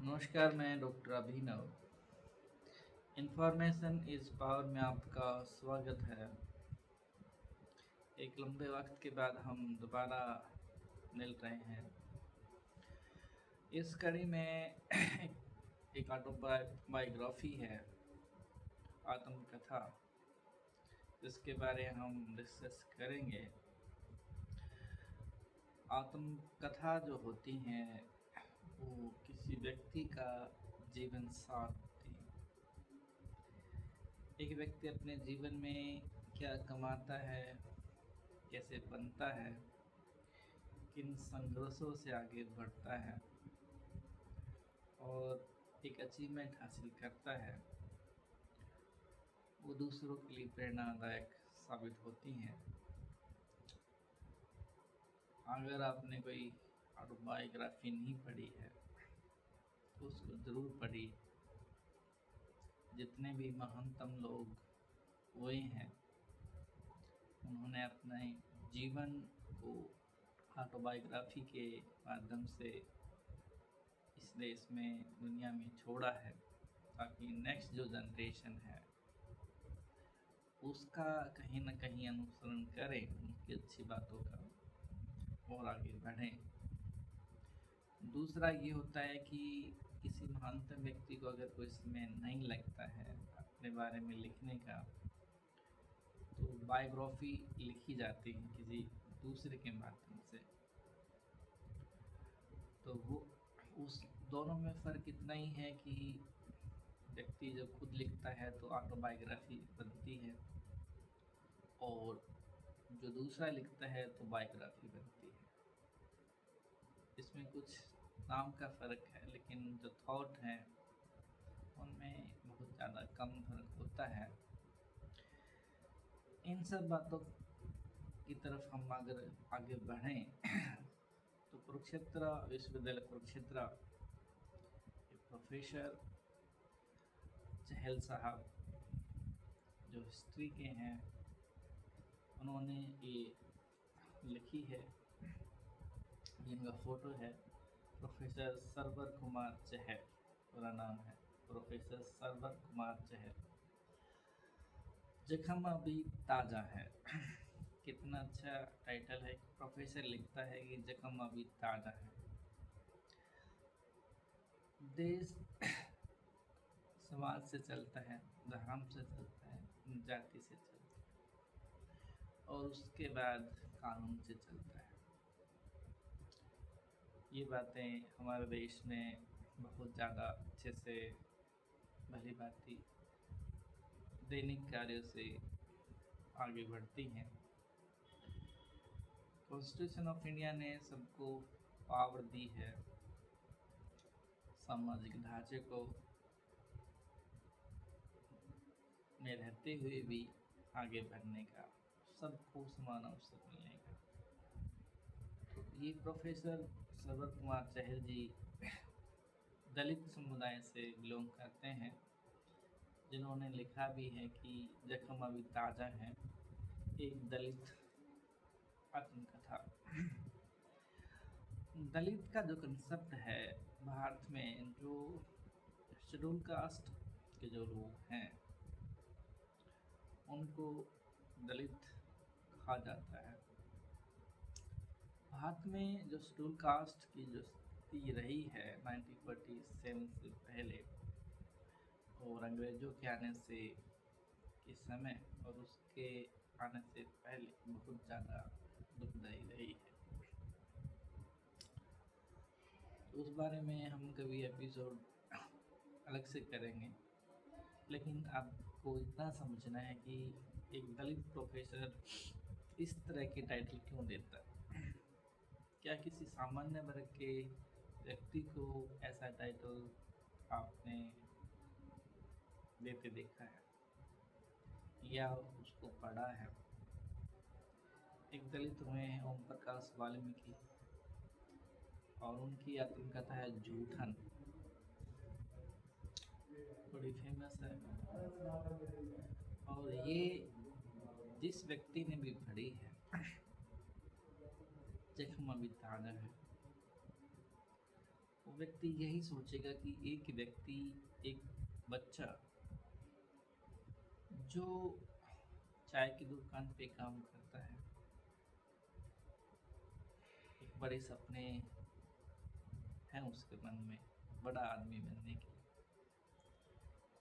नमस्कार, मैं doctor Abhinav. Information is power में आपका स्वागत है। एक लंबे वक्त के बाद हम दोबारा मिल रहे हैं। इस कड़ी में एक ऑटोबायोग्राफी है, आत्मकथा, जिसके बारे हम डिस्कस करेंगे। आत्मकथा जो होती हैं वो किसी व्यक्ति का जीवन साथी। एक व्यक्ति अपने जीवन में क्या कमाता है, कैसे बनता है, किन संघर्षों से आगे बढ़ता है और एक अचीवमेंट हासिल करता है, वो दूसरों के लिए प्रेरणादायक साबित होती हैं। अगर आपने कोई ऑटोबायोग्राफी नहीं पढ़ी है तो उसको ज़रूर पढ़िए। जितने भी महानतम लोग हुए हैं उन्होंने अपने जीवन को ऑटोबायोग्राफी के माध्यम से इस देश में, दुनिया में छोड़ा है, ताकि नेक्स्ट जो जनरेशन है उसका कहीं न कहीं अनुसरण करें, उनकी अच्छी बातों का, और आगे बढ़ें। दूसरा ये होता है कि किसी महानतम व्यक्ति को अगर कोई समय नहीं लगता है अपने बारे में लिखने का, तो बायोग्राफी लिखी जाती है किसी दूसरे के माध्यम से। तो वो उस दोनों में फ़र्क इतना ही है कि व्यक्ति जब खुद लिखता है तो ऑटोबायोग्राफी बनती है, और जो दूसरा लिखता है तो बायोग्राफी बनती है। इसमें कुछ नाम का फ़र्क है, लेकिन जो थॉट हैं उनमें बहुत ज़्यादा कम फ़र्क होता है। इन सब बातों की तरफ हम अगर आगे बढ़ें तो कुरुक्षेत्र विश्वविद्यालय कुरुक्षेत्र के प्रोफेसर चहल साहब जो हिस्ट्री के हैं, उन्होंने ये लिखी है, जिनका फ़ोटो है प्रोफेसर सरवर कुमार चहल, पूरा नाम है प्रोफेसर सरवर कुमार चहल। जख्म अभी ताज़ा है। कितना अच्छा टाइटल है। प्रोफेसर लिखता है कि जख्म अभी ताज़ा है। देश समाज से चलता है, धर्म से चलता है, जाति से चलता है, और उसके बाद कानून से चलता है। ये बातें हमारे देश में बहुत ज़्यादा अच्छे से भली भांति दैनिक कार्यों से आगे बढ़ती हैं। कॉन्स्टिट्यूशन ऑफ इंडिया ने सबको पावर दी है सामाजिक ढांचे को में रहते हुए भी आगे बढ़ने का, सबको समान अवसर मिलने का। तो ये प्रोफेसर सरवर कुमार चहल जी दलित समुदाय से बिलोंग करते हैं, जिन्होंने लिखा भी है कि जख्म अभी ताज़ा है, एक दलित आत्मकथा। दलित का जो कंसेप्ट है भारत में, जो शेड्यूल कास्ट के जो लोग हैं उनको दलित कहा जाता है। भारत में जो शेड्यूल कास्ट की जो स्थिति रही है 1947 से पहले और अंग्रेज़ों के आने से के समय और उसके आने से पहले, बहुत ज़्यादा दुखदायी रही है। उस बारे में हम कभी एपिसोड अलग से करेंगे, लेकिन आपको इतना समझना है कि एक दलित प्रोफेसर इस तरह के टाइटल क्यों देता है। क्या किसी सामान्य वर्ग के व्यक्ति को ऐसा टाइटल आपने देते देखा है या उसको पढ़ा है? एक दलित हुए हैं ओम प्रकाश वाल्मीकि, और उनकी आत्मकथा है जूठन, बड़ी फेमस है। और ये जिस व्यक्ति ने भी पढ़ी है, जख्म अभी ताज़ा है, वो व्यक्ति यही सोचेगा कि एक व्यक्ति, एक बच्चा जो चाय की दुकान पे काम करता है, एक बड़े सपने हैं उसके मन में बड़ा आदमी बनने के।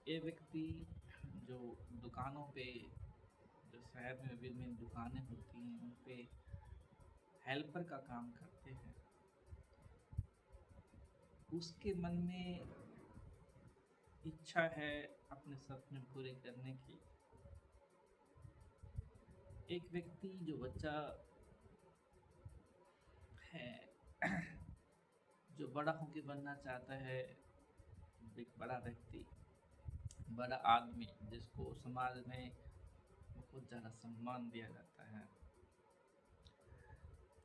ये व्यक्ति जो दुकानों पे, जो शहर में विभिन्न दुकानें होती हैं उन पे हेल्पर का काम करते हैं, उसके मन में इच्छा है अपने सपने पूरे करने की। एक व्यक्ति जो बच्चा है जो बड़ा होकर बनना चाहता है, एक बड़ा व्यक्ति, बड़ा आदमी जिसको समाज में बहुत ज़्यादा सम्मान दिया जाता है,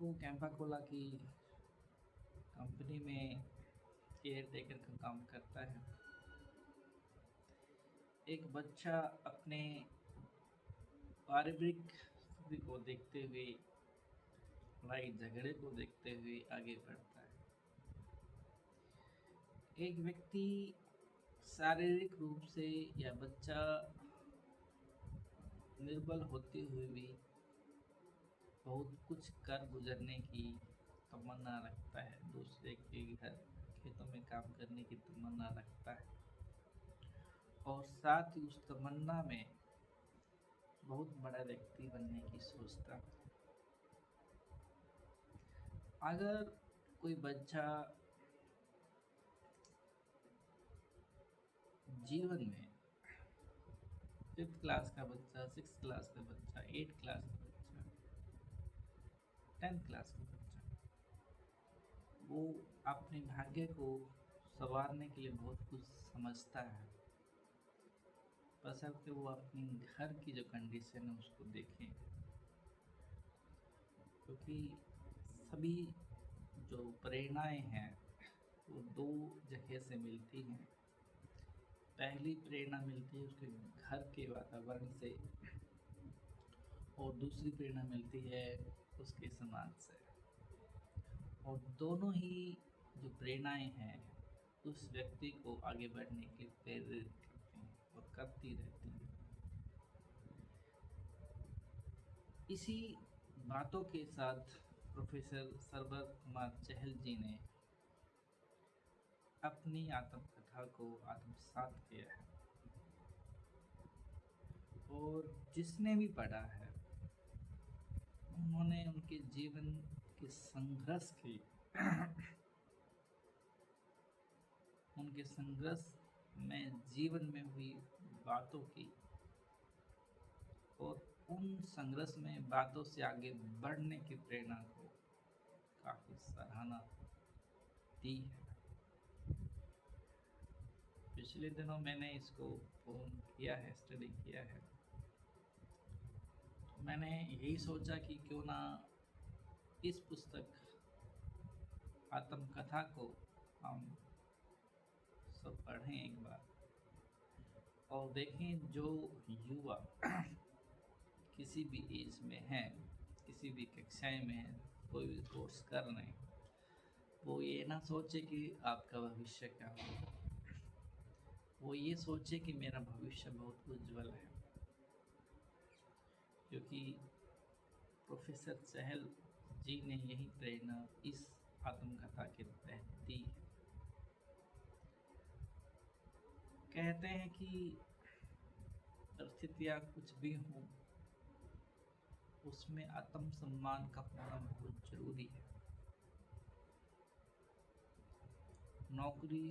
वो कैंपा कोला की कंपनी में केयर टेकर का काम करता है। एक बच्चा अपने पारिवारिक स्थिति को देखते हुए, लड़ाई झगड़े को देखते हुए आगे बढ़ता है। एक व्यक्ति शारीरिक रूप से या बच्चा निर्बल होते हुए भी बहुत कुछ कर गुजरने की तमन्ना रखता है, दूसरे के घर खेतों में काम करने की तमन्ना रखता है, और साथ ही उस तमन्ना में बहुत बड़ा व्यक्ति बनने की सोचता है। अगर कोई बच्चा जीवन में 5th क्लास का बच्चा, 6th क्लास का बच्चा, 8th क्लास का बच्चा, 10th क्लास का बच्चा, वो अपने भाग्य को संवारने के लिए बहुत कुछ समझता है, बशर्ते वो अपनी घर की जो कंडीशन है उसको देखें। क्योंकि सभी जो प्रेरणाएं हैं वो दो जगह से मिलती हैं। पहली प्रेरणा मिलती है उसके घर के वातावरण से, और दूसरी प्रेरणा मिलती है उसके समाज से, और दोनों ही जो प्रेरणाएं हैं उस व्यक्ति को आगे बढ़ने के लिए प्रेरित करती हैं और करती रहती हैं। इसी बातों के साथ प्रोफेसर सरवर कुमार चहल जी ने अपनी आत्मकथा को आत्मसात किया है, और जिसने भी पढ़ा है उन्होंने उनके जीवन के संघर्ष की उनके संघर्ष में जीवन में हुई बातों की, और उन संघर्ष में बातों से आगे बढ़ने की प्रेरणा को काफ़ी सराहना दी है। पिछले दिनों मैंने इसको फोन किया है, स्टडी किया है। मैंने यही सोचा कि क्यों ना इस पुस्तक आत्मकथा को हम सब पढ़ें एक बार, और देखें जो युवा किसी भी एज में है, किसी भी कक्षाएं में है, कोई भी कोर्स कर रहे हैं, वो ये ना सोचे कि आपका भविष्य क्या होगा, वो ये सोचे कि मेरा भविष्य बहुत उज्जवल है। क्योंकि प्रोफेसर चहल जी ने यही प्रेरणा इस आत्मकथा के तहत दी है। कहते हैं कि परिस्थितियाँ कुछ भी हों, उसमें आत्मसम्मान का होना बहुत जरूरी है। नौकरी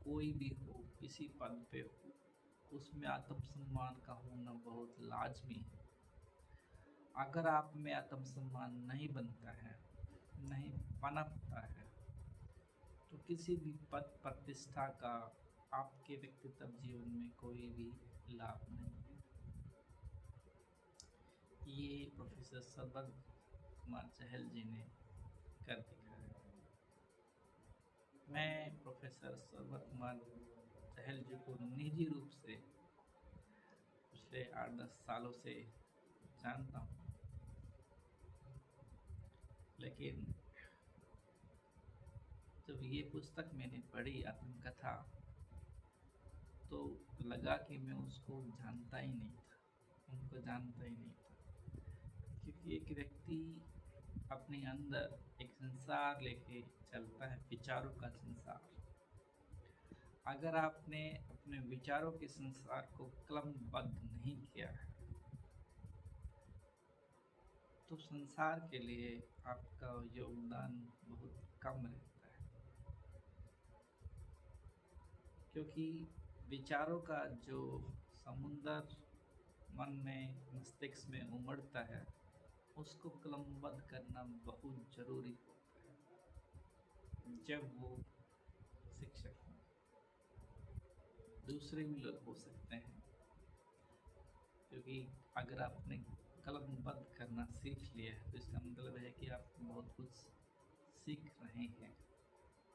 कोई भी हो, किसी पद पे हो, उसमें आत्मसम्मान का होना बहुत लाजमी है। अगर आप में आत्मसम्मान नहीं बनता है, नहीं पनपता है, तो किसी भी पद प्रतिष्ठा का आपके व्यक्तित्व जीवन में कोई भी लाभ नहीं है। ये प्रोफेसर सरवर कुमार चहल जी ने कर दिखाया। मैं प्रोफेसर सरवर कुमार चहल जी को निजी रूप से पिछले 8-10 सालों से जानता हूँ, लेकिन जब ये पुस्तक मैंने पढ़ी आत्मकथा, तो लगा कि मैं उसको जानता ही नहीं था, उनको जानता ही नहीं था। क्योंकि एक व्यक्ति अपने अंदर एक संसार लेके चलता है, विचारों का संसार। अगर आपने अपने विचारों के संसार को कलमबद्ध नहीं किया है, तो संसार के लिए आपका योगदान बहुत कम रहता है। क्योंकि विचारों का जो समुंदर मन में, मस्तिष्क में उमड़ता है, उसको कलमबद्ध करना बहुत ज़रूरी होता है। जब वो शिक्षक हों, दूसरे भी लोग हो सकते हैं, क्योंकि अगर आपने कलमबद्ध करना सीख लिया है तो इसका मतलब है कि आप बहुत कुछ सीख रहे हैं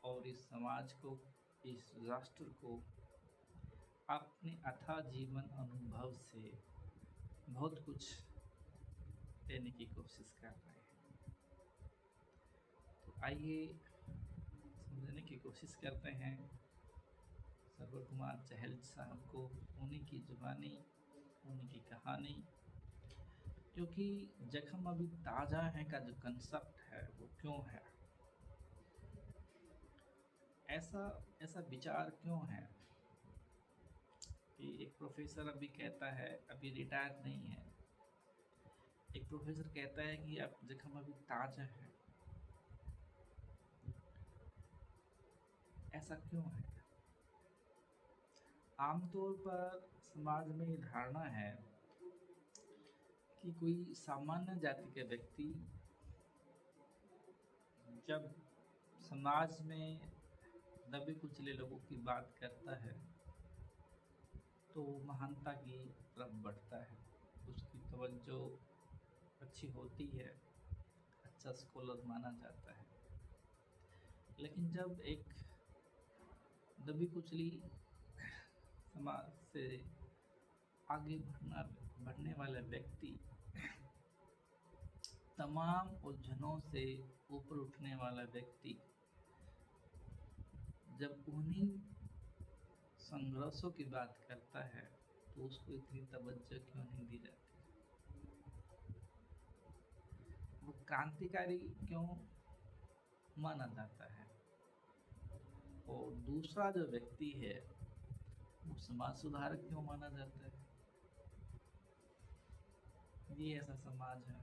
और इस समाज को, इस राष्ट्र को अपने अथाह जीवन अनुभव से बहुत कुछ देने की कोशिश कर रहे हैं। तो आइए समझने की कोशिश करते हैं सरवर कुमार चहल साहब को, उन्हीं की जुबानी, उन्हीं की कहानी। क्योंकि जख्म अभी ताज़ा है का जो कंसेप्ट है वो क्यों है, ऐसा ऐसा विचार क्यों है कि एक प्रोफेसर अभी कहता है, अभी रिटायर नहीं है, एक प्रोफेसर कहता है कि अब जख्म अभी ताज़ा है। ऐसा क्यों है? आमतौर पर समाज में ये धारणा है कि कोई सामान्य जाति के व्यक्ति जब समाज में दबे कुचले लोगों की बात करता है तो महानता की तरफ बढ़ता है, उसकी तवज्जो अच्छी होती है, अच्छा स्कॉलर माना जाता है। लेकिन जब एक दबी कुचली समाज से आगे बढ़ने वाला व्यक्ति, तमाम उलझनों से ऊपर उठने वाला व्यक्ति, जब उन्हीं संघर्षों की बात करता है तो उसको इतनी तवज्जो क्यों नहीं दी जाती? वो क्रांतिकारी क्यों माना जाता है? और दूसरा जो व्यक्ति है वो समाज सुधारक क्यों माना जाता है? ये ऐसा समाज है।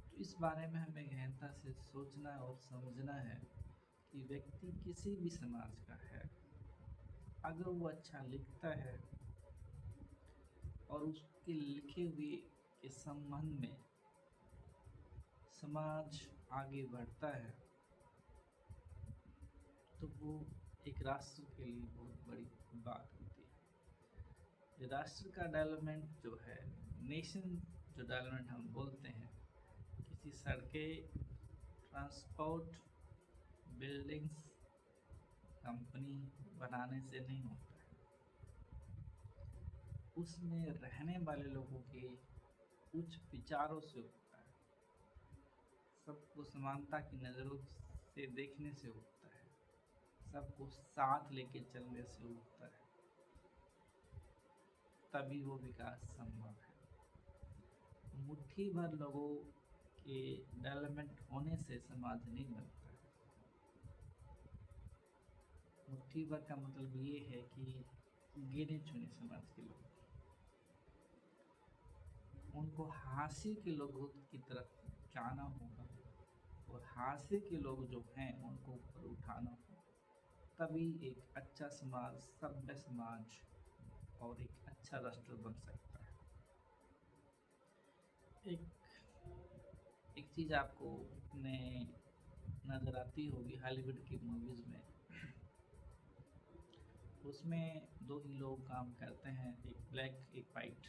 तो इस बारे में हमें गहनता से सोचना और समझना है कि व्यक्ति किसी भी समाज का है, अगर वो अच्छा लिखता है और उसके लिखे हुए के संबंध में समाज आगे बढ़ता है, तो वो एक राष्ट्र के लिए बहुत बड़ी बात होती है। राष्ट्र का डेवलपमेंट जो है, नेशन जो डेवलपमेंट हम बोलते हैं, किसी सड़कें, ट्रांसपोर्ट, बिल्डिंग्स, कंपनी बनाने से नहीं होता है। उसमें रहने वाले लोगों के उच्च विचारों से होता है, सबको समानता की नज़रों से देखने से होता है, सबको साथ लेके चलने से होता है, तभी वो विकास संभव है। मुट्ठी भर लोगों के डेवलपमेंट होने से समाज नहीं बनता है। मुट्ठी भर का मतलब ये है कि गिने चुने समाज के लोग, उनको हाशिए के लोगों की तरफ जाना होगा और हाशिए के लोग जो हैं उनको ऊपर उठाना होगा, तभी एक अच्छा समाज, सभ्य समाज और एक अच्छा राष्ट्र बन सकता है। एक चीज़ आपको ने नज़र आती होगी हॉलीवुड की मूवीज़ में, उसमें दो ही लोग काम करते हैं, एक ब्लैक एक वाइट।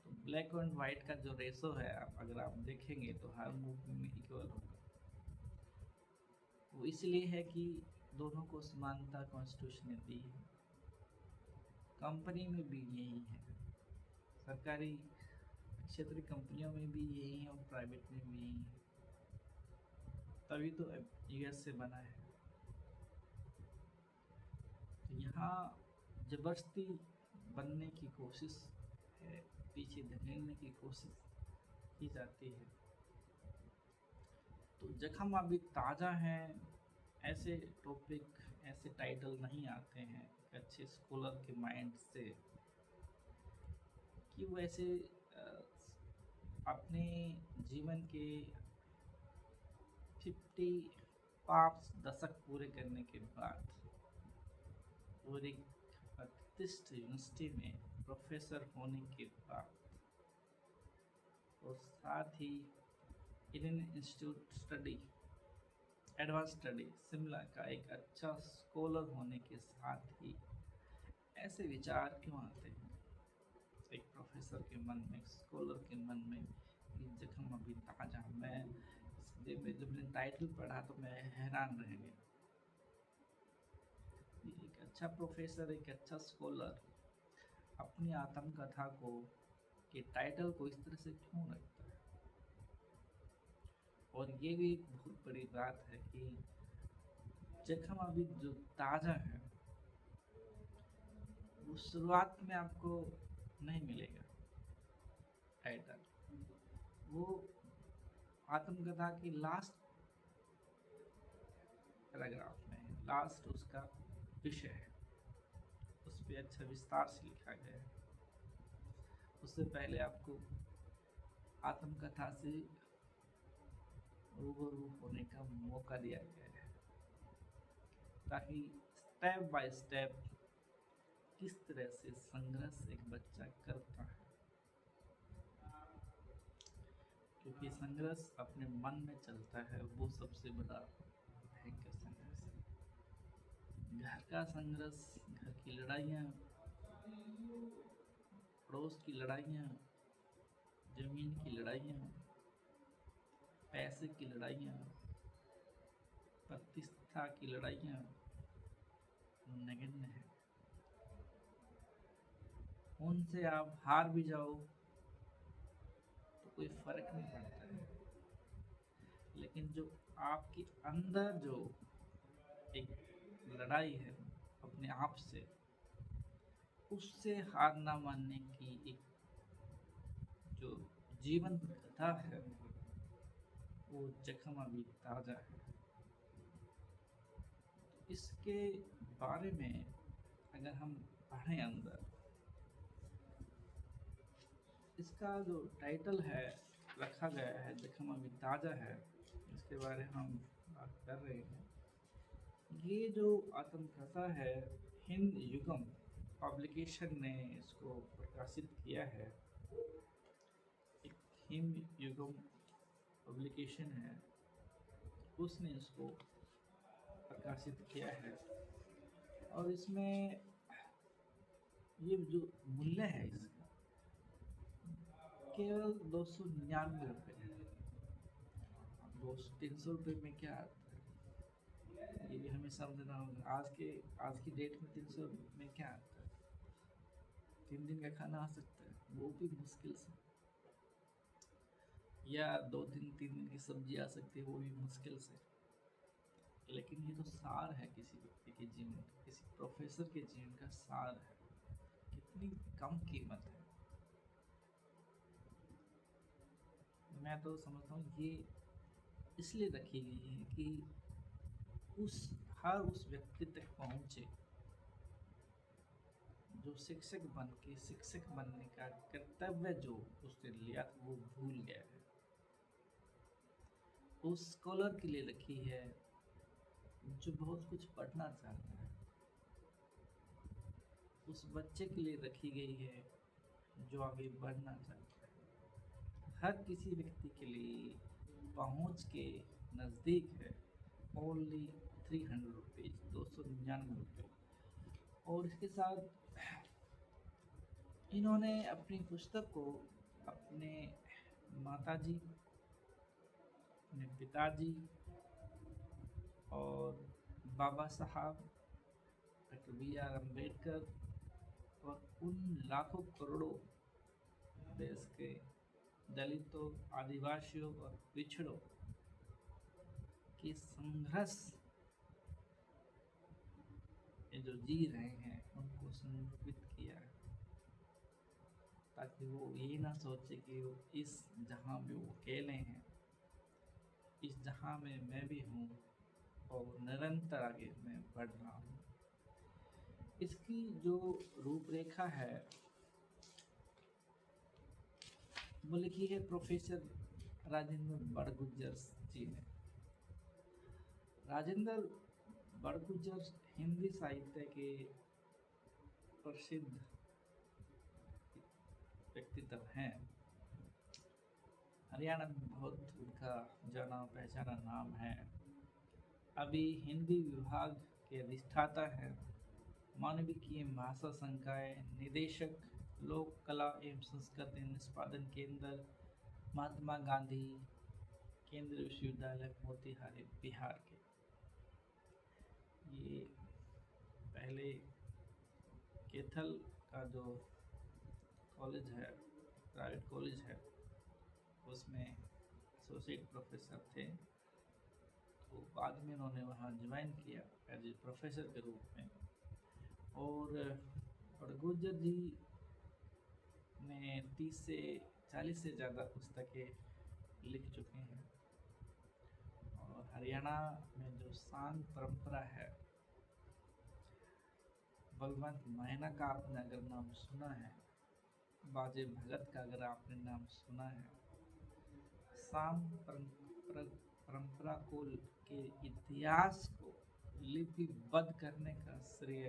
तो ब्लैक एंड वाइट का जो रेशो है, अगर आप देखेंगे तो हर मूवी में इक्वल होगा। वो इसलिए है कि दोनों को समानता कॉन्स्टिट्यूशन ने दी है। कंपनी में भी यही है, सरकारी क्षेत्रीय कंपनियों में भी यही है और प्राइवेट में भी यही है। तभी तो यूएस से बना है। तो यहाँ जबरदस्ती बनने की कोशिश है, पीछे धकेलने की कोशिश की जाती है। तो जख्म अभी ताज़ा है, ऐसे टॉपिक, ऐसे टाइटल नहीं आते हैं एक अच्छे स्कॉलर के माइंड से कि वो ऐसे अपने जीवन के 55 दशक पूरे करने के बाद और एक प्रतिष्ठित यूनिवर्सिटी में प्रोफेसर होने के बाद और साथ ही Indian institute study advance study Shimla का एक अच्छा स्कॉलर होने के साथ ही ऐसे विचार क्यों आते हैं एक प्रोफेसर के मन में, एक स्कॉलर के मन में कि जख्म अभी ताज़ा। मैं इसलिए मैं जब मैंने टाइटल पढ़ा तो मैं हैरान रह गया। एक अच्छा प्रोफेसर, एक अच्छा स्कॉलर अपनी आत्मकथा को के टाइटल को इस तरह से क्यों रखता है। और ये भी एक बहुत बड़ी बात है कि जख्म अभी जो ताज़ा है वो शुरुआत में आपको नहीं मिलेगा टाइटल, वो आत्मकथा की लास्ट पैराग्राफ में है, लास्ट उसका विषय है, उस पर अच्छा विस्तार से लिखा गया है। उससे पहले आपको आत्मकथा से रूबरू होने का मौका दिया गया है ताकि स्टेप बाय स्टेप किस तरह से संघर्ष एक बच्चा करता है, क्योंकि संघर्ष अपने मन में चलता है, वो सबसे बड़ा भयंकर संघर्ष है। घर का संघर्ष, घर की लड़ाइयाँ, पड़ोस की लड़ाइयाँ, जमीन की लड़ाइयाँ, पैसे की लड़ाइयाँ, प्रतिष्ठा की लड़ाइयाँ नगण्य है। उनसे आप हार भी जाओ तो कोई फर्क नहीं पड़ता है, लेकिन जो आपके अंदर जो एक लड़ाई है अपने आप से, उससे हार ना मानने की एक जो जीवन कथा है वो जख्म अभी ताज़ा है। इसके बारे में अगर हम पढ़ें अंदर, इसका जो टाइटल है रखा गया है जख्म अभी ताज़ा है, इसके बारे में हम बात कर रहे हैं। ये जो आत्मकथा है हिंद युगम पब्लिकेशन ने इसको प्रकाशित किया है। एक हिंद युगम पब्लिकेशन है, उसने इसको प्रकाशित किया है। और इसमें ये जो मूल्य है इसका केवल 299 रुपये। 300 रुपये में क्या आता है, ये भी हमें समझना होगा। आज की डेट में 300 में क्या आता है? 3 दिन का खाना आ सकता है, वो भी मुश्किल से, या 2 दिन 3 दिन की सब्जी आ सकती है, वो भी मुश्किल से। लेकिन ये तो सार है किसी व्यक्ति के जीवन का, किसी प्रोफेसर के जीवन का सार है। कितनी कम कीमत है। मैं तो समझता हूँ ये इसलिए रखी गई है कि हर उस व्यक्ति तक पहुँचे जो शिक्षक बनने का कर्तव्य जो उसने लिया था वो भूल गया है। उस स्कॉलर के लिए रखी है जो बहुत कुछ पढ़ना चाहता है। उस बच्चे के लिए रखी गई है जो आगे बढ़ना चाहता है। हर किसी व्यक्ति के लिए पहुँच के नज़दीक है। ओनली 300 रुपीज़, 299 रुपये। और इसके साथ इन्होंने अपनी पुस्तक को अपने माताजी, अपने पिताजी और बाबा साहब डॉक्टर B.R. अम्बेडकर और उन लाखों करोड़ों देश के दलितों, आदिवासियों और पिछड़ों के संघर्ष ये जो जी रहे हैं उनको संदर्भित किया है, ताकि वो ये ना सोचे कि वो इस जहाँ में वो अकेले हैं, इस जहाँ में मैं भी हूँ और निरंतर आगे मैं बढ़ रहा हूँ। इसकी जो रूपरेखा है वो लिखी है प्रोफेसर राजेंद्र बड़गुजर जी ने। राजेंद्र बड़गुजर हिंदी साहित्य के प्रसिद्ध व्यक्तित्व हैं। हरियाणा में बहुत उनका जाना पहचाना नाम है। अभी हिंदी विभाग के अधिष्ठाता है, मानविकी भाषा संकाय निदेशक, लोक कला एवं संस्कृति निष्पादन केंद्र, महात्मा गांधी केंद्रीय विश्वविद्यालय मोतिहारी बिहार के। ये पहले कैथल का जो कॉलेज है, प्राइवेट कॉलेज है, उसमें एसोसिएट प्रोफेसर थे। तो बाद में उन्होंने वहाँ ज्वाइन किया एज ए प्रोफेसर के रूप में। और बड़गुजर जी ने 30 से 40 से ज़्यादा पुस्तकें लिख चुके हैं। और हरियाणा में जो सांग परंपरा है, बलवंत मैना का आपने अगर नाम सुना है, बाजे भगत का अगर आपने नाम सुना है, सांग परंपरा को के इतिहास को लिपिबद्ध करने का श्रेय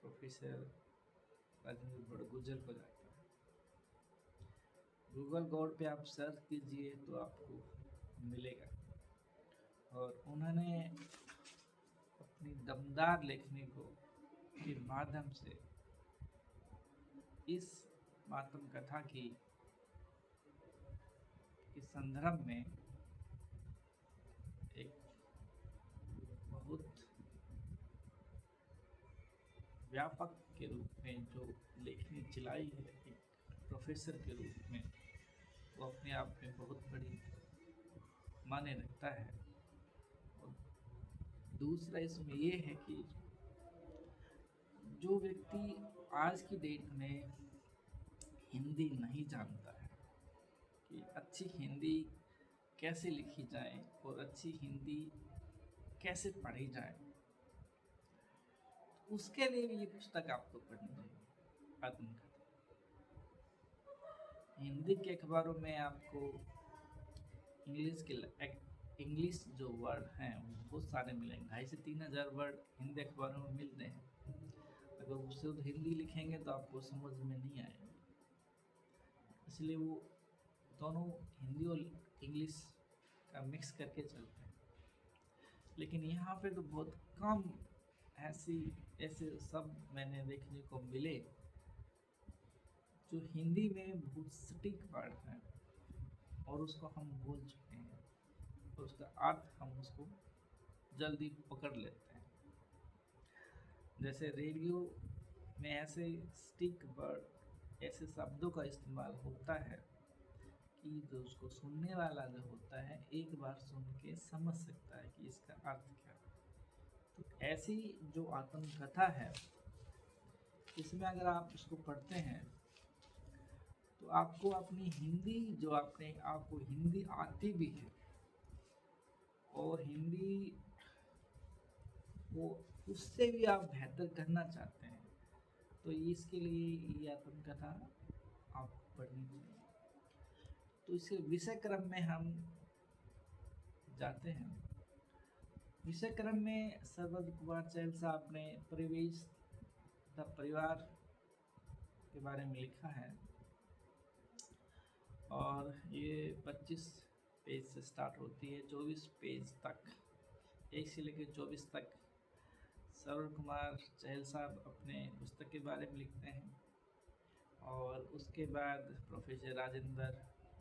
प्रोफेसर राजेंद्र बड़गुजर को जाता है। गूगल गॉड पे आप सर्च कीजिए तो आपको मिलेगा। और उन्होंने अपनी दमदार लेखनी को के माध्यम से इस मातम कथा की संदर्भ में एक बहुत व्यापक के रूप में जो लेखनी चलाई है एक प्रोफेसर के रूप में, वो अपने आप में बहुत बड़ी माने रखता है। और दूसरा इसमें ये है कि जो व्यक्ति आज की डेट में हिंदी नहीं जानता है कि अच्छी हिंदी कैसे लिखी जाए और अच्छी हिंदी कैसे पढ़ी जाए, उसके लिए भी ये पुस्तक आपको पढ़नी चाहिए। आत्मकथा हिंदी के अखबारों में आपको इंग्लिश जो वर्ड हैं वो बहुत सारे मिलेंगे, 2500 से 3000 वर्ड हिंदी अखबारों में मिलते हैं। अगर वो शुद्ध हिंदी लिखेंगे तो आपको समझ में नहीं आएगा, इसलिए वो दोनों हिंदी और इंग्लिश का मिक्स करके चलते हैं। लेकिन यहाँ पे तो बहुत कम ऐसे शब्द मैंने देखने को मिले जो हिंदी में बहुत सटीक वर्ड हैं और उसको हम बोल चुके हैं और उसका अर्थ हम उसको जल्दी पकड़ लेते हैं। जैसे रेडियो में ऐसे सटीक वर्ड, ऐसे शब्दों का इस्तेमाल होता है कि जो उसको सुनने वाला जो होता है एक बार सुन के समझ सकता है कि इसका अर्थ क्या है। तो ऐसी जो आत्मकथा है, इसमें अगर आप इसको पढ़ते हैं तो आपको अपनी हिंदी जो आपको हिंदी आती भी है और हिंदी को उससे भी आप बेहतर करना चाहते हैं, तो इसके लिए ये आत्मकथा आप पढ़नी चाहिए। तो इसके विषय क्रम में हम जाते हैं। विषय क्रम में सरबत कुमार चहल साहब ने परिवेश तथा परिवार के बारे में लिखा है और ये 25 पेज से स्टार्ट होती है, 24 पेज तक, 1 से लेकर 24 तक सरबत कुमार चहल साहब अपने पुस्तक के बारे में लिखते हैं। और उसके बाद प्रोफेसर राजेंद्र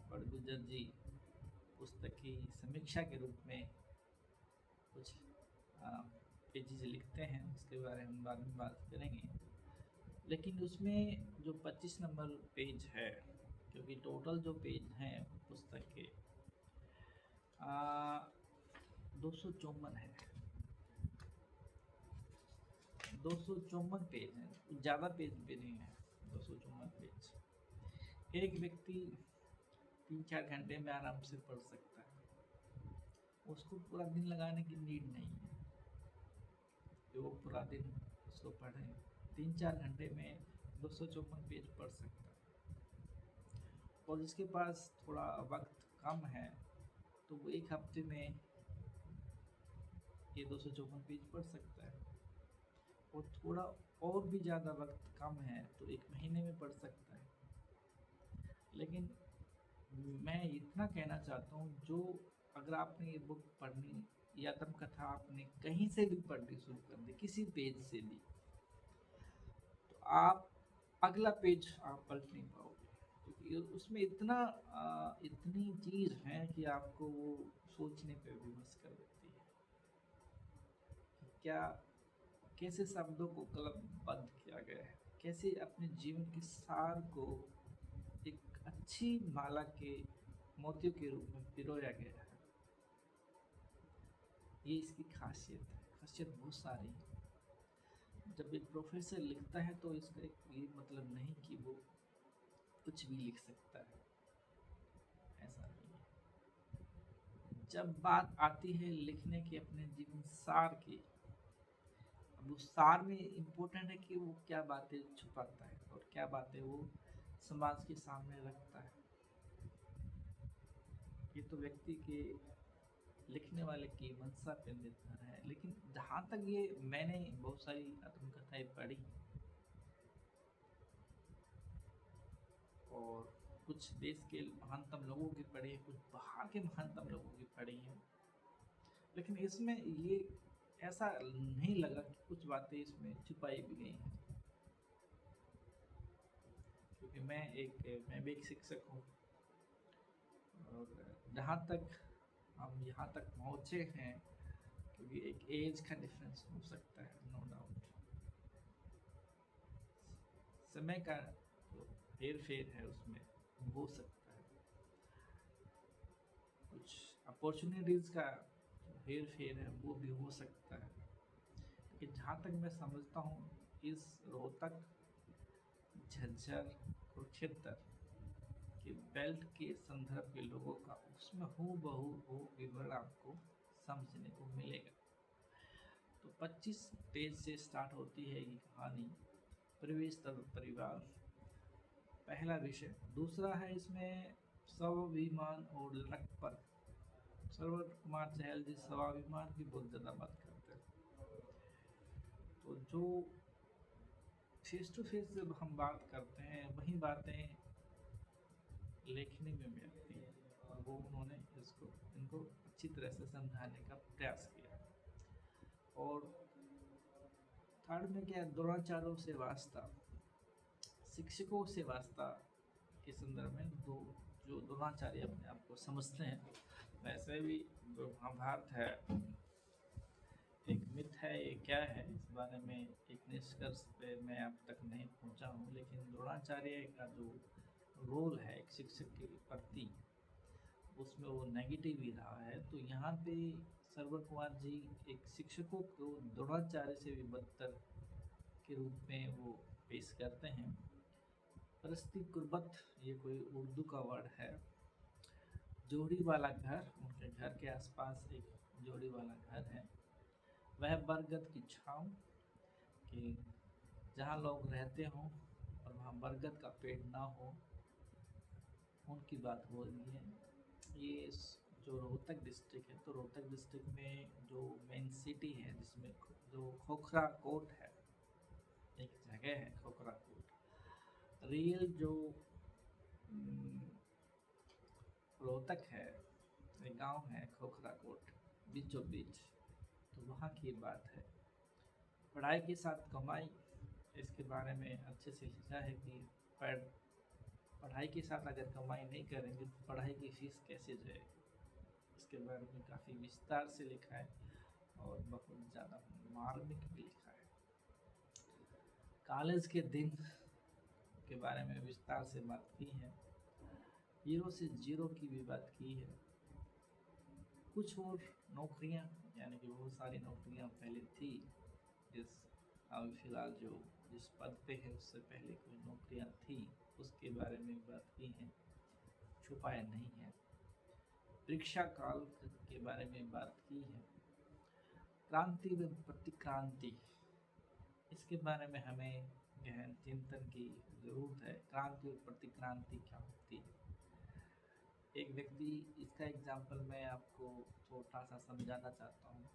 बड़गुजर जी पुस्तक की समीक्षा के रूप में कुछ पेजेस लिखते हैं, उसके बारे में हम बाद में बात करेंगे। लेकिन उसमें जो 25 नंबर पेज है, क्योंकि टोटल जो पेज हैं पुस्तक के 254 है, 254 पेज है, ज़्यादा पेज भी नहीं है, 254 पेज। एक व्यक्ति 3-4 घंटे में आराम से पढ़ सकता है, उसको पूरा दिन लगाने की नीड नहीं है कि वो पूरा दिन उसको पढ़े। 3-4 घंटे में 254 पेज पढ़ सकता है। और जिसके पास थोड़ा वक्त कम है तो वो एक हफ्ते में ये 254 पेज पढ़ सकता है, और थोड़ा और भी ज़्यादा वक्त कम है तो एक महीने में पढ़ सकता है। लेकिन मैं इतना कहना चाहता हूँ, जो अगर आपने ये बुक पढ़नी या आत्मकथा आपने कहीं से भी पढ़नी शुरू कर दी, किसी पेज से भी, तो आप अगला पेज आप पलट नहीं पाओगे, क्योंकि उसमें इतनी चीज़ है कि आपको वो सोचने पे विवश कर देती है कि क्या, कैसे शब्दों को कलमबद्ध किया गया है, कैसे अपने जीवन के सार को एक अच्छी माला के मोतियों के रूप में पिरोया गया है। ये इसकी खासियत है, खासियत बहुत सारी है। जब एक प्रोफेसर लिखता है तो इसका एक ये मतलब नहीं कि वो कुछ भी लिख सकता है, ऐसा नहीं है। जब बात आती है लिखने के अपने जीवन सार की, अब उस सार में इम्पोर्टेंट है कि वो क्या बातें छुपाता है और क्या बातें वो समाज के सामने रखता है। ये तो व्यक्ति के, लिखने वाले की मंशा पे निर्भर है। लेकिन जहाँ तक ये, मैंने बहुत सारी आत्मकथाएं पढ़ी और कुछ देश के महानतम लोगों की पढ़ी है, कुछ बाहर के महानतम लोगों की पढ़ी है, लेकिन इसमें ये ऐसा नहीं लगा कि कुछ बातें इसमें छुपाई भी गई हैं। क्योंकि मैं भी एक शिक्षक हूँ, और जहाँ तक हम यहाँ तक पहुँचे हैं, क्योंकि एक एज का डिफरेंस हो सकता है, नो डाउट, समय का जो हेर फेर है उसमें हो सकता है, कुछ अपॉर्चुनिटीज़ का हेर फेर है वो भी हो सकता है। लेकिन जहाँ तक मैं समझता हूँ, इस रोहतक, झज्जर, कुरुक्षेत्र के बेल्ट के संदर्भ के लोगों का उसमें हूबहू वो विवरण आपको समझने को मिलेगा। तो 25 पेज से स्टार्ट होती है ये कहानी, प्रवेश तब परिवार, पहला विषय। दूसरा है इसमें स्वाभिमान और लटपट। सरवर कुमार चहल जी स्वाभिमान की बहुत ज़्यादा बात करते हैं, तो जो फेस टू फेस जब हम बात करते हैं वही बातें लेखनी में मिलती है, और वो उन्होंने इनको अच्छी तरह से समझाने का प्रयास किया। और थर्ड में क्या है, द्रोणाचार्यों से वास्ता, शिक्षकों से वास्ता के संदर्भ में जो द्रोणाचार्य अपने आप को समझते हैं, वैसे भी जो महाभारत है एक मिथ है, ये क्या है इस बारे में एक निष्कर्ष पे मैं अब तक नहीं पहुंचा हूँ। लेकिन द्रोणाचार्य का जो रोल है एक शिक्षक के प्रति, उसमें वो नेगेटिव ही रहा है। तो यहाँ पे सरवर कुमार जी एक शिक्षकों को द्रोणाचार्य से भी बदतर के रूप में वो पेश करते हैं। परस्ती कुर्बत, ये कोई उर्दू का वर्ड है। जोड़ी वाला घर, उनके घर के आसपास एक जोड़ी वाला घर है। वह बरगद की छाँव, कि जहाँ लोग रहते हों और वहाँ बरगद का पेड़ ना हो, उनकी बात हो रही है। ये जो रोहतक डिस्ट्रिक्ट है, तो रोहतक डिस्ट्रिक्ट में जो मेन सिटी है, जिसमें जो खोखरा कोट है, एक जगह है खोखरा कोट, रियल जो रोहतक है, एक गांव है खोखरा कोट, बीचों बीच, तो वहाँ की बात है। पढ़ाई के साथ कमाई, इसके बारे में अच्छे से लिखा है कि पढ़ाई के साथ अगर कमाई नहीं करेंगे तो पढ़ाई की फीस कैसे जाएगी, इसके बारे में काफ़ी विस्तार से लिखा है और बहुत ज़्यादा मार्मिक भी लिखा है। कॉलेज के दिन के बारे में विस्तार से बात की है, हीरो से जीरो की भी बात की है। कुछ और नौकरियां, यानी कि बहुत सारी नौकरियां पहले थी। इस अभी फ़िलहाल जो जिस पद पे है उससे पहले कोई नौकरियां थी, उसके बारे में बात की है, छुपाया नहीं है। परीक्षा काल के बारे में बात की है। क्रांति व प्रतिक्रांति, इसके बारे में हमें गहन चिंतन की जरूरत है। क्रांति और प्रतिक्रांति क्या होती है? एक व्यक्ति, इसका एग्जाम्पल मैं आपको छोटा सा समझाना चाहता हूँ।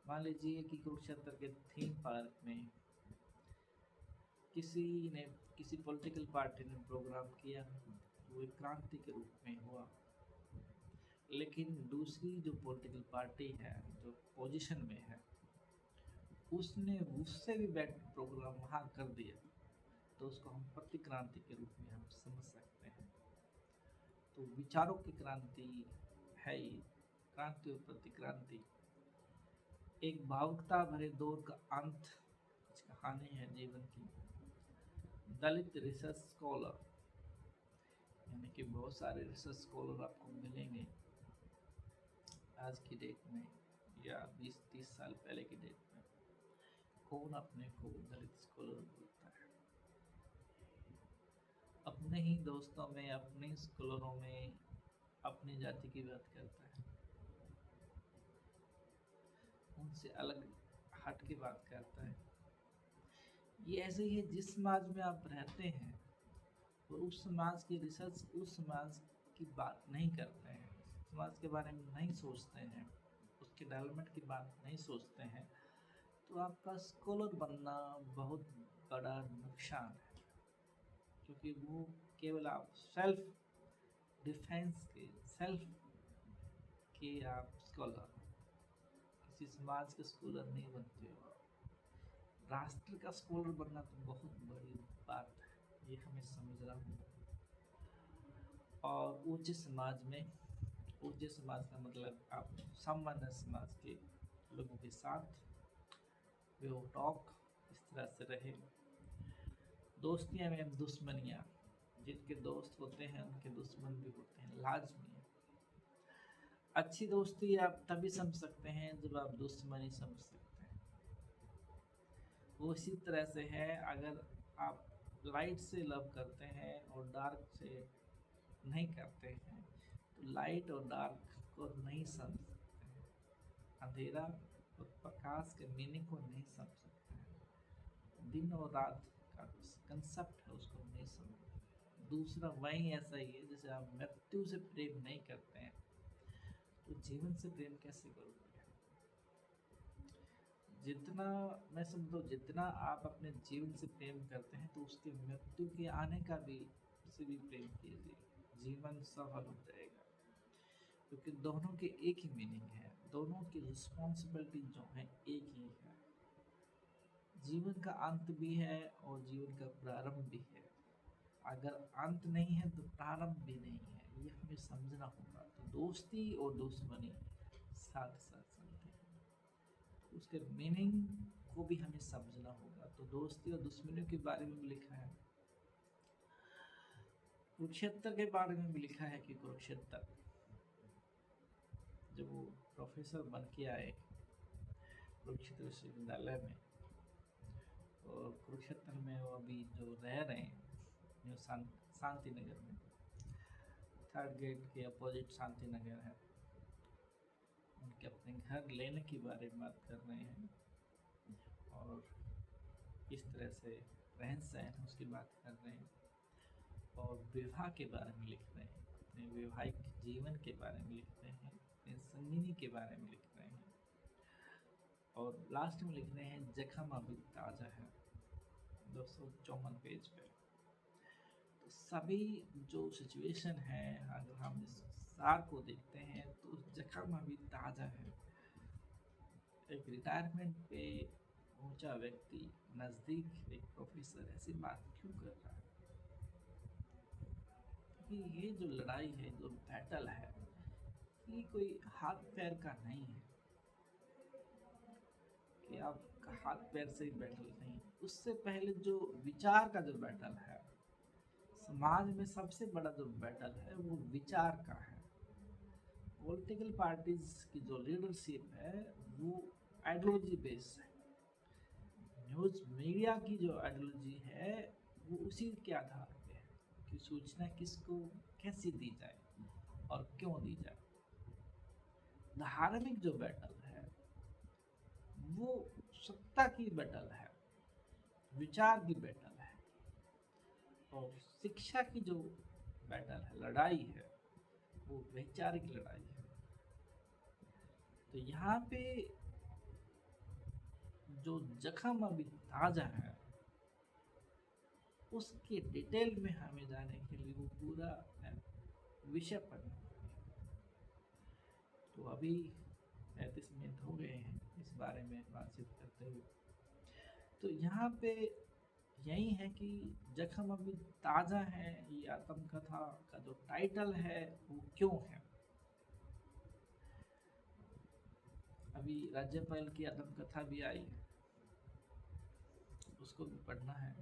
मान लीजिए कि कुरुक्षेत्र के थीम पार्क में किसी ने, किसी पॉलिटिकल पार्टी ने प्रोग्राम किया, वो एक क्रांति के रूप में हुआ। लेकिन दूसरी जो पॉलिटिकल पार्टी है, जो पोजीशन में है, उसने उससे भी बेटर प्रोग्राम वहाँ कर दिया, तो उसको हम प्रतिक्रांति के रूप में हम समझ सकते हैं। तो विचारों की क्रांति है ये। क्रांति और प्रतिक्रांति एक भावुकता भरे दौर का अंत, कुछ कहानी है जीवन की। दलित रिसर्च स्कॉलर, यानी कि बहुत सारे रिसर्च स्कॉलर आपको मिलेंगे आज की डेट में या 20-30 साल पहले की डेट में। कौन अपने को दलित स्कॉलर बोलता है? अपने ही दोस्तों में, अपने स्कॉलरों में अपनी जाति की बात करता है, उनसे अलग हट के बात करता है। ये ऐसे ही है, जिस समाज में आप रहते हैं और उस समाज की रिसर्च, उस समाज की बात नहीं करते हैं, समाज के बारे में नहीं सोचते हैं, उसके डेवलपमेंट की बात नहीं सोचते हैं, तो आपका स्कॉलर बनना बहुत बड़ा नुकसान है। क्योंकि वो केवल आप सेल्फ डिफेंस के, सेल्फ के आप स्कॉलर, किसी समाज के स्कॉलर नहीं बनते हो। राष्ट्र का स्कॉलर बनना तो बहुत बड़ी बात है, ये हमें समझना होगा। और ऊंचे समाज में, ऊंचे समाज का मतलब आप सामान्य समाज के लोगों के साथ वे टॉक इस तरह से रहे। दोस्तियां एवं दुश्मनियाँ, जिनके दोस्त होते हैं उनके दुश्मन भी होते हैं, लाजमी है। अच्छी दोस्ती आप तभी समझ सकते हैं जब आप दुश्मनी समझ सकते हैं। वो इसी तरह से है, अगर आप लाइट से लव करते हैं और डार्क से नहीं करते हैं, तो लाइट और डार्क को नहीं समझ सकते हैं, अंधेरा और प्रकाश के मीनिंग को नहीं समझ सकते हैं, दिन और रात का कंसेप्ट है उसको नहीं समझ। दूसरा वही ऐसा ही है, जैसे आप मृत्यु से प्रेम नहीं करते हैं, तो जीवन से प्रेम कैसे करोगे? जितना मैं समझो, जितना आप अपने जीवन से प्रेम करते हैं, तो उसके मृत्यु के आने का भी से भी प्रेम कीजिए, जीवन सफल हो जाएगा। क्योंकि दोनों के एक ही मीनिंग है, दोनों की रिस्पॉन्सिबिलिटी जो है एक ही है। जीवन का अंत भी है और जीवन का प्रारंभ भी है। अगर अंत नहीं है तो प्रारंभ भी नहीं है, ये हमें समझना होगा। तो दोस्ती और दुश्मनी साथ साथ चलते हैं, उसके मीनिंग को भी हमें समझना होगा। तो दोस्ती और दुश्मनी के बारे में भी लिखा है। कुरुक्षेत्र के बारे में भी लिखा है कि कुरुक्षेत्र जब वो प्रोफेसर बन के आए कुरुक्षेत्र विश्वविद्यालय में, और कुरुक्षेत्र में वो अभी जो रह रहे हैं, जो शांति नगर में, थर्ड गेट के अपोजिट शांति नगर है, उनके अपने घर लेने के बारे में बात कर रहे हैं और किस तरह से रहन सहन उसकी बात कर रहे हैं, और विवाह के बारे में लिख रहे हैं, अपने वैवाहिक जीवन के बारे में लिख रहे हैं, अपने संगिनी के बारे में लिख रहे हैं, और लास्ट में लिख रहे हैं जख्म अभी ताज़ा है, 254 पेज पे। तो सभी जो सिचुएशन है, अगर हम इस सार को देखते हैं तो जख्म अभी ताज़ा है। एक रिटायरमेंट पे ऊंचा व्यक्ति नज़दीक एक प्रोफेसर ऐसी बात क्यों कर रहा है? कि ये जो लड़ाई है, जो बैटल है, ये कोई हाथ पैर का नहीं है कि आपका हाथ पैर से ही बैटल नहीं। उससे पहले जो विचार का जो बैटल है, समाज में सबसे बड़ा जो बैटल है वो विचार का है। पॉलिटिकल पार्टीज की जो लीडरशिप है वो आइडियोलॉजी बेस्ड है। न्यूज़ मीडिया की जो आइडियोलॉजी है वो उसी के आधार पे है कि सूचना किसको कैसे दी जाए और क्यों दी जाए। धार्मिक जो बैटल है वो सत्ता की बैटल है, विचार की बैटल है। और शिक्षा की जो बैटल है, लड़ाई है, वो वैचारिक लड़ाई है। तो यहाँ पे जो जख्म अभी ताजा है उसके डिटेल में हमें जाने के लिए वो पूरा विषय पढ़ना पड़ेगा। तो अभी 35 मिनट हो गए हैं इस बारे में बातचीत करते हुए। तो यहाँ पे यही है कि जख्म अभी ताज़ा है। ये आत्मकथा का जो टाइटल है वो क्यों है। अभी राज्यपाल की आत्मकथा भी आई है, उसको भी पढ़ना है।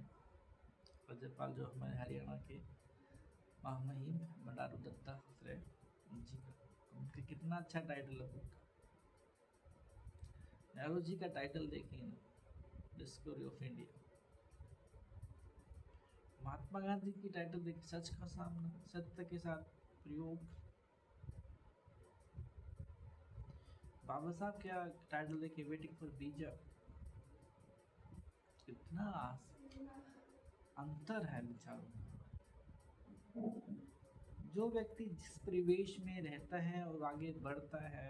राज्यपाल जो हमारे हरियाणा के महामहिम बंडारू दत्तात्रेय जी का, उनका कितना अच्छा टाइटल है बुक का। नेहरू जी का टाइटल देखिए ना, discovery of India. Mahatma Gandhi की टाइटल देखिए, सच का सामना, सत्य के साथ प्रयोग। बाबा साहब क्या टाइटल देखिए, वेटिंग फॉर बीजा। कितना अंतर है विचारों में। जो व्यक्ति जिस परिवेश में रहता है और आगे बढ़ता है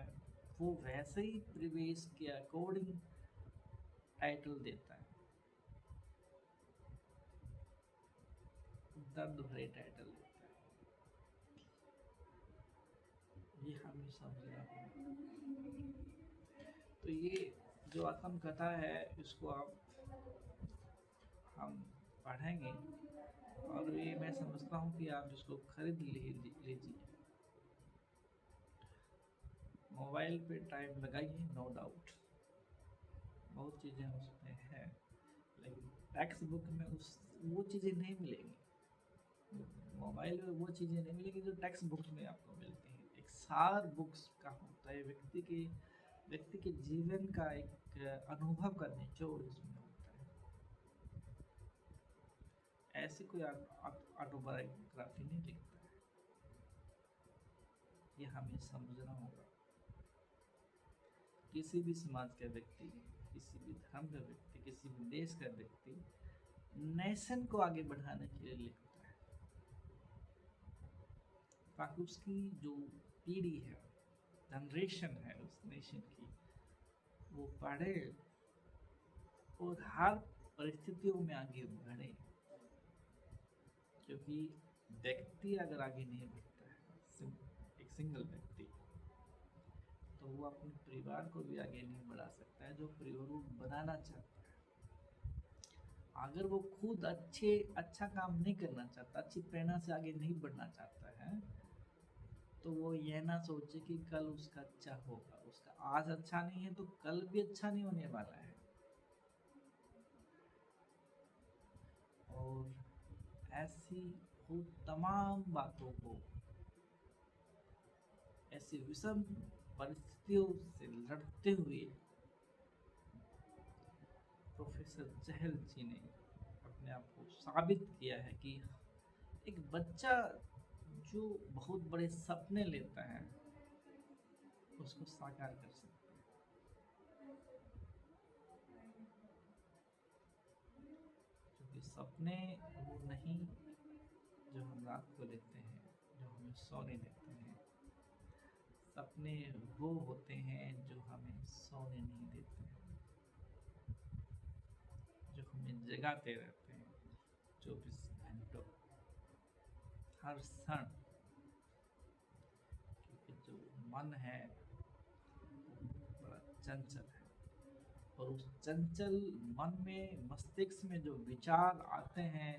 वो वैसे ही परिवेश के अकॉर्डिंग टाइटल देता है। दर्द भरे टाइटल देता है। ये हमें समझना होगा। तो ये जो आत्मकथा है इसको हम पढ़ेंगे और ये मैं समझता हूँ कि आप इसको खरीद लीजिए। मोबाइल पे टाइम लगाइए, नो डाउट बहुत चीज़ें उसमें हैं, लेकिन टेक्स्ट बुक में वो चीज़ें नहीं मिलेंगी। मोबाइल में वो चीज़ें नहीं मिलेंगी जो टेक्स्ट बुक में आपको मिलती हैं। एक सार बुक्स का होता है, व्यक्ति के जीवन का एक अनुभव का निचोड़ इसमें होता है। ऐसी कोई ऑटोबायोग्राफी नहीं लिखता है। ये हमें समझना होगा। किसी भी समाज का व्यक्ति, किसी भी धर्म का व्यक्ति, किसी भी देश का व्यक्ति नेशन को आगे बढ़ाने के लिए लिखता है ताकि उसकी जो पीढ़ी है, जनरेशन है उस नेशन की, वो पढ़े और हर परिस्थितियों में आगे बढ़े। क्योंकि व्यक्ति अगर आगे नहीं बढ़ता है, एक सिंगल व्यक्ति, तो वो अपने परिवार को भी आगे नहीं बढ़ा सकता है जो परिवार वो बनाना चाहता है। अगर वो खुद अच्छा काम नहीं करना चाहता, अच्छी प्रेरणा से आगे नहीं बढ़ना चाहता है, तो वो यह ना सोचे कि कल उसका अच्छा होगा। उसका आज अच्छा नहीं है तो कल भी अच्छा नहीं होने वाला है। और ऐसी वो तमाम बातों को, ऐसी विषम परिस्थितियों से लड़ते हुए प्रोफेसर चहल जी ने अपने आप को साबित किया है कि एक बच्चा जो बहुत बड़े सपने लेता है उसको साकार कर सकता है। क्योंकि सपने वो नहीं जो हम रात को लेते हैं, जो हमें सोने देते हैं। सपने वो होते हैं जो हमें सोने नहीं देते हैं, जो हमें जगाते रहते हैं 24 घंटों, हर क्षण। क्योंकि जो मन है बड़ा चंचल है और उस चंचल मन में, मस्तिष्क में जो विचार आते हैं,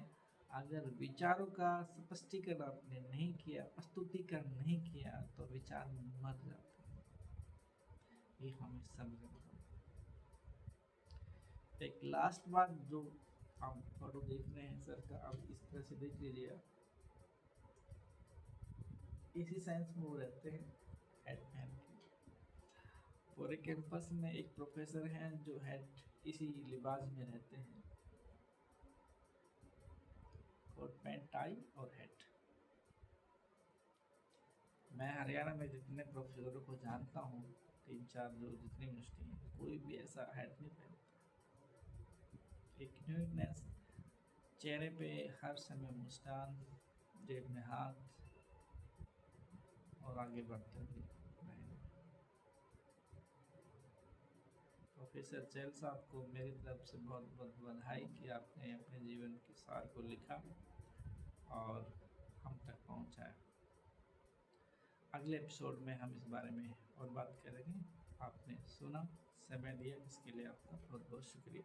अगर विचारों का स्पष्टीकरण आपने नहीं किया, प्रस्तुतिकरण नहीं किया, तो विचार मर जाते हैं। ये हमें समझना होगा। एक लास्ट बात जो आप फोटो देख रहे हैं सर का, आप इस तरह से देख लीजिए। इसी साइंस में वो रहते हैं, पूरे कैंपस में एक प्रोफेसर हैं जो हेड इसी लिबास में रहते हैं, कोट पैंट टाई और हेड। मैं हरियाणा में जितने प्रोफेसरों को जानता हूँ, 3-4 जो जितनी यूनिवर्सिटी हैं, कोई भी ऐसा हेड नहीं पहनता। एक न्यूनेस, चेहरे पे हर समय मुस्कान, जेब में हाथ और आगे बढ़ते हुए रहें। प्रोफेसर चैल साहब को मेरी तरफ से बहुत बहुत बधाई कि आपने अपने जीवन के सार को लिखा और हम तक पहुंचाया। अगले एपिसोड में हम इस बारे में और बात करेंगे। आपने सुना, समय दिया, इसके लिए आपका बहुत बहुत शुक्रिया।